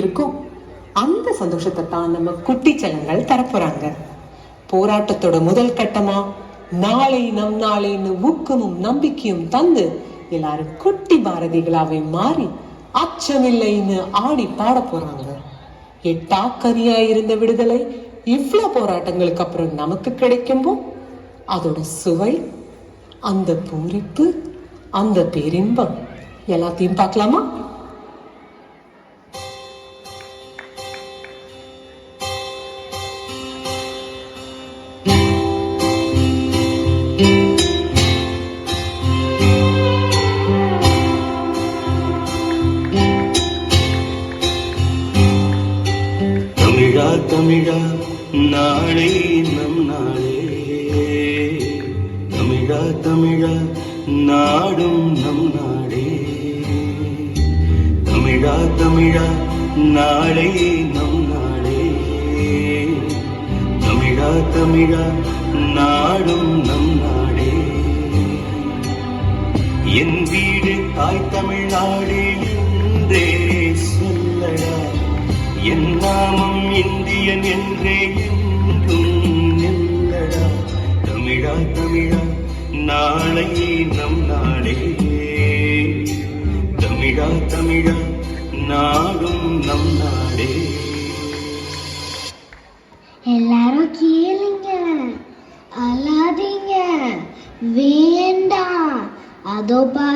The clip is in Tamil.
இருக்கும். அந்த சந்தோஷத்தை தான் நம்ம குட்டி செல்லங்கள் தரப்போறாங்க. போராட்டத்தோட முதல் கட்டமா நாளை நம் நாளைன்னு ஊக்கமும் நம்பிக்கையும் தந்து எல்லாரும் குட்டி பாரதிகளாவை மாறி அச்சமில்லைன்னு ஆடி பாட போறாங்க. எட்டாக்கனியா இருந்த விடுதலை இவ்வளவு போராட்டங்களுக்கு அப்புறம் நமக்கு கிடைக்கும்போ அதோட சுவை, அந்த பூரிப்பு, அந்த பேரின்பம் எல்லாத்தையும் பார்க்கலாமா? தமிழா தமிழா நாளை நம் நாளே, தமிழா தமிழா நாடும் நம் நாடே, தமிழா தமிழா நாளை நம் நாடே, தமிழா தமிழா நாடும் நம் நாடே. என் வீடு தாய் தமிழ்நாடு என்றே சொல்லடா, என் நாமம் இந்தியன் என்றே என்றும் நில்லடா. தமிழா தமிழா நாளை நம் நாடே, தமிழா தமிழா நாடும் நம் நாடே. எல்லாரும் கேளுங்க, அழாதீங்க, வேண்டாம். அதோ பாரு